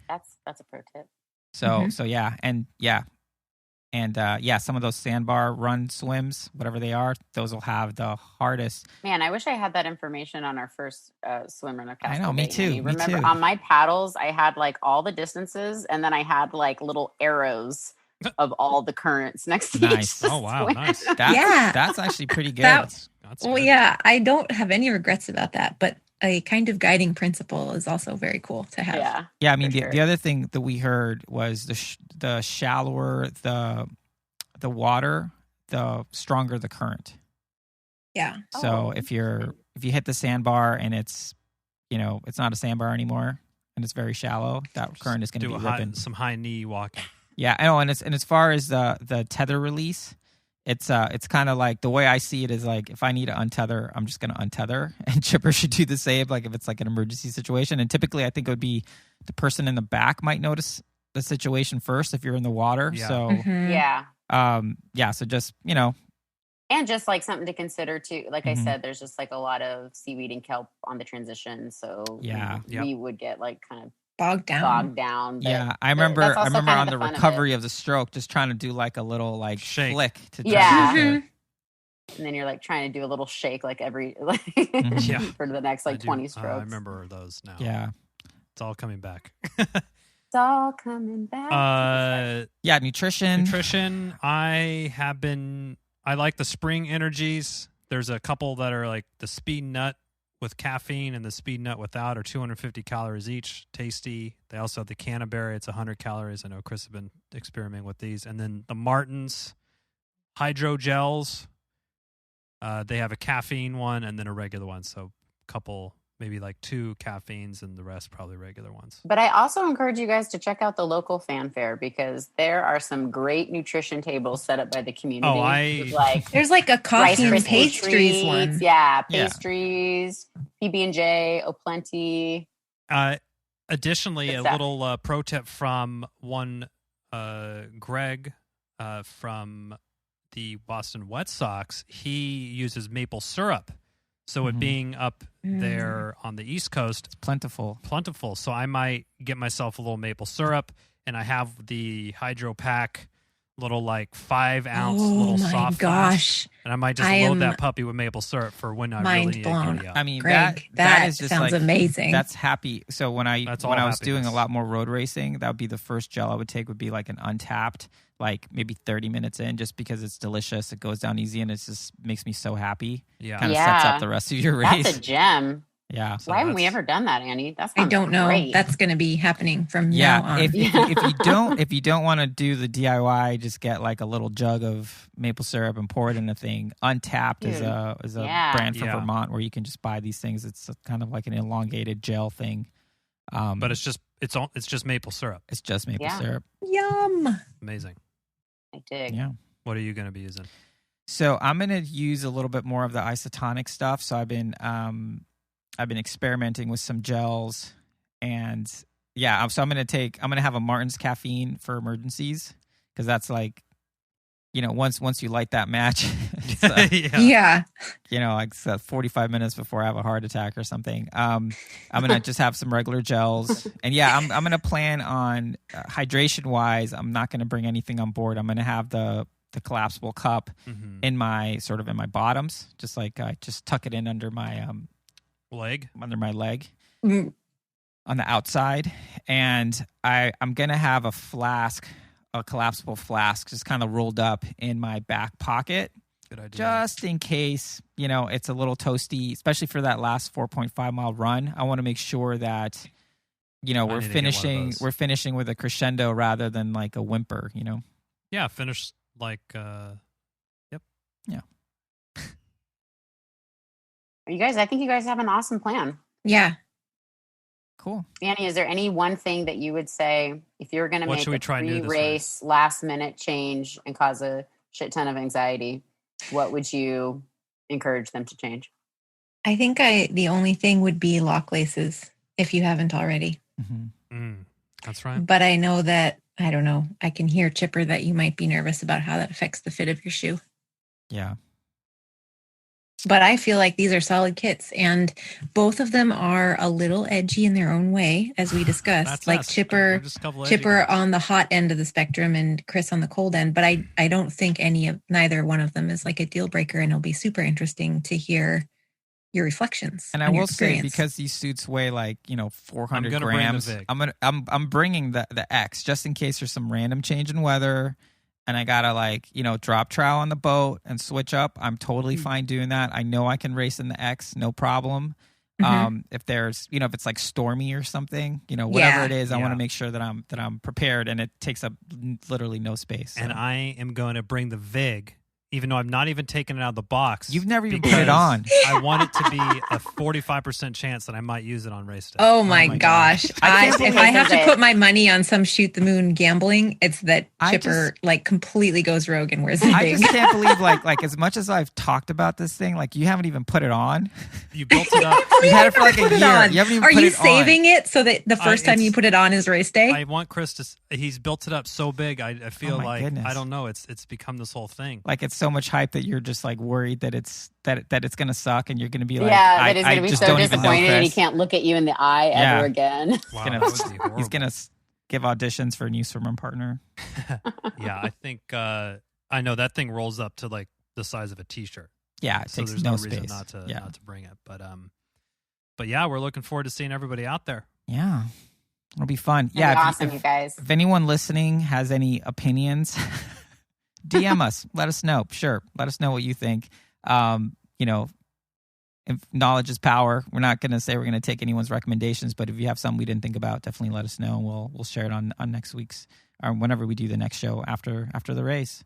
That's a pro tip. So yeah, some of those sandbar run swims, whatever they are, those will have the hardest. Man, I wish I had that information on our first swimrun of Casco I know, me Bay, too. Annie. Me Remember, too. on my paddles, I had like all the distances, and then I had like little arrows of all the currents next to Nice. each. Oh, wow, swim. nice. That's actually pretty good. That's Well, good. yeah, I don't have any regrets about that, but a kind of guiding principle is also very cool to have. Yeah. Yeah, I mean, for sure. the other thing that we heard was the shallower the water, the stronger the current. Yeah. So if you hit the sandbar and it's it's not a sandbar anymore and it's very shallow, that current is going to be ripping. Some high knee walking. Yeah, I know, and as far as the tether release, it's kind of like the way I see it is like if I need to untether, I'm just going to untether, and Chipper should do the same. Like if it's like an emergency situation, and typically I think it would be the person in the back might notice the situation first if you're in the water. Yeah. So Yeah. so just And just like something to consider too. Like I Mhm. said, there's just like a lot of seaweed and kelp on the transition. So Yeah. we would get like kind of Bogged down. bogged down. But yeah, I remember that's also kind of on the fun of it. recovery of the stroke, just trying to do like a little like Shake. flick to Yeah. to- And then you're like trying to do a little shake like every Yeah. for the next like 20 I strokes. remember those now. yeah. It's all coming back. It's all coming back. Yeah, nutrition. Nutrition. I like the spring energies. There's a couple that are like the speed nut with caffeine and the speed nut without are 250 calories each. Tasty. They also have the cannaberry. It's 100 calories. I know Chris has been experimenting with these. And then the Martin's hydro gels. They have a caffeine one and then a regular one. So a couple, maybe like 2 caffeines and the rest probably regular ones. But I also encourage you guys to check out the local fanfare because there are some great nutrition tables set up by the community. with, like There's like a Rice coffee and Krispie pastries treats, one. Yeah, Yeah. pastries, PB&J, O'Plenty. Additionally, Good a stuff. little pro tip from one Greg from the Boston Red Sox. He uses maple syrup. So it Mhm. being up there on the East Coast, Plentiful. so I might get myself a little maple syrup, and I have the Hydro Pack little like 5-ounce Oh little my soft gosh. flask, and I might just I load am that puppy with maple syrup for when I really mind need blown. to giddy up. I mean, Greg, that is just sounds like amazing. That's happy. So when I That's when all I was doing a happiness. lot more road racing, that would be the first gel I would take. Would be like an untapped, like maybe 30 minutes in, just because it's delicious. It goes down easy, and it just makes me so happy. Yeah. Kind of Yeah. sets up the rest of your race. That's a gem. Yeah. So Why haven't we that's- ever done that, Annie? That I sounds don't know. great. That's going to be happening from now Yeah, on. if you don't want to do the DIY, just get like a little jug of maple syrup and pour it in a thing. Untapped is Dude. a Yeah. brand from Yeah. Vermont where you can just buy these things. It's kind of like an elongated gel thing. But it's just maple syrup. it's just maple Yeah. syrup. Yum. Amazing. I dig. Yeah. What are you going to be using? So I'm gonna use a little bit more of the isotonic stuff. So I've been experimenting with some gels, and yeah. So I'm gonna have a Martin's caffeine for emergencies because that's like, once you light that match, it's, Yeah. like 45 minutes before I have a heart attack or something. I'm gonna just have some regular gels, and yeah, I'm gonna plan on hydration wise. I'm not gonna bring anything on board. I'm gonna have the collapsible cup Mhm. in my bottoms, just like just tuck it in under my Leg. leg Mm. on the outside, and I'm gonna have a collapsible flask, just kind of rolled up in my back pocket, Good idea. just in case it's a little toasty, especially for that last 4.5 mile run. I want to make sure that need to get one of those. we're finishing with a crescendo rather than like a whimper. Yeah, finish like You guys, I think you guys have an awesome plan. Yeah. Cool. Annie, is there any one thing that you would say if you're going to What make should we a try new this pre-race last minute change and cause a shit ton of anxiety? What would you encourage them to change? I think the only thing would be lock laces if you haven't already. that's right. But I know that, I don't know, I can hear Chipper that you might be nervous about how that affects the fit of your shoe. Yeah. But I feel like these are solid kits, and both of them are a little edgy in their own way, as we discussed. That's like us. Chipper We're just a couple edgy Chipper guys. on the hot end of the spectrum and Chris on the cold end. But I don't think neither one of them is like a deal breaker, and it'll be super interesting to hear your reflections. And I will say, because these suits weigh like 400 I'm grams, bring the Vig. I'm bringing the X just in case there's some random change in weather, and I gotta drop trowel on the boat and switch up. I'm totally fine doing that. I know I can race in the X, no problem. If there's if it's like stormy or something, whatever it is, I want to make sure that I'm prepared, and it takes up literally no space. So. And I am going to bring the Vig. Even though I'm not even taking it out of the box. You've never even put it on. I want it to be a 45% chance that I might use it on race day. Oh my gosh. If I have to put my money on some shoot the moon gambling, it's that Chipper completely goes rogue and wears the I Vig. just can't believe like as much as I've talked about this thing, like you haven't even put it on. You built it up. You had it for like a year. You haven't even Are put you it saving on. it so that the first time you put it on is race day? I want Chris to. He's built it up so big. I feel like goodness. I don't know. It's become this whole thing. Like it's so much hype that you're just like worried that it's gonna suck, and you're gonna be like, that he's gonna be just so don't even know disappointed, and he Chris. can't look at you in the eye ever again. Wow, Gonna- that would be horrible. He's gonna give auditions for a new swimrun partner. Yeah, I think I know that thing rolls up to like the size of a t-shirt. Yeah, it So takes there's no reason space. not to bring it. But yeah, we're looking forward to seeing everybody out there. Yeah, it'll be fun. It'll Yeah, be awesome, you guys. If anyone listening has any opinions, DM us. Let us know. Sure, let us know what you think. If knowledge is power, we're not going to say we're going to take anyone's recommendations, but if you have something we didn't think about, definitely let us know, and we'll share it on next week's or whenever we do the next show after the race.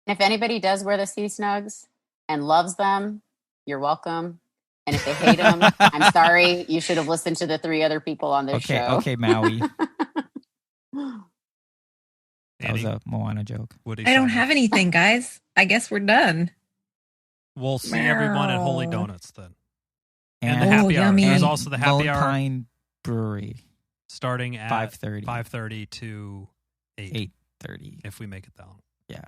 If anybody does wear the sea snugs and loves them, you're welcome. And if they hate them, I'm sorry. You should have listened to the 3 other people on this show. Okay, Maui. That was Annie, a Moana joke. what do you I don't sign have off? anything, guys. I guess we're done. We'll see everyone at Holy Meow. Donuts then. And the And happy hour. yummy. There's also the happy Lone hour Pine Brewery, starting at 5:30. 5:30 to 8 8:30. if we make it down. Yeah.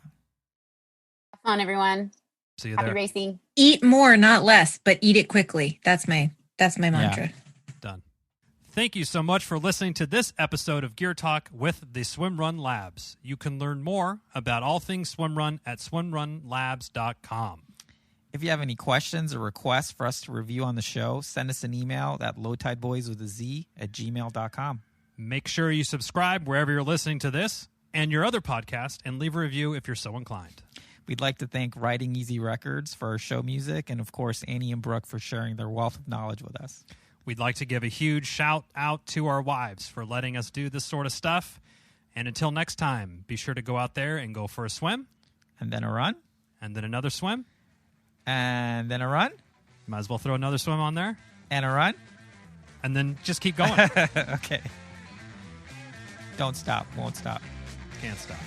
Have fun, everyone. See you Happy there. racing. Eat more, not less, but eat it quickly. That's my mantra. Done. Thank you so much for listening to this episode of Gear Talk with the Swimrun Labs. You can learn more about all things swimrun at swimrunlabs.com. If you have any questions or requests for us to review on the show, send us an email at lowtideboys@gmail.com. Make sure you subscribe wherever you're listening to this and your other podcast, and leave a review if you're so inclined. We'd like to thank Writing Easy Records for our show music, and of course, Annie and Brooke for sharing their wealth of knowledge with us. We'd like to give a huge shout out to our wives for letting us do this sort of stuff. And until next time, be sure to go out there and go for a swim, And then a run, and then another swim. and then a run, Might as well throw another swim on there, and a run. and then just keep going. Okay. Don't stop. Won't stop. Can't stop.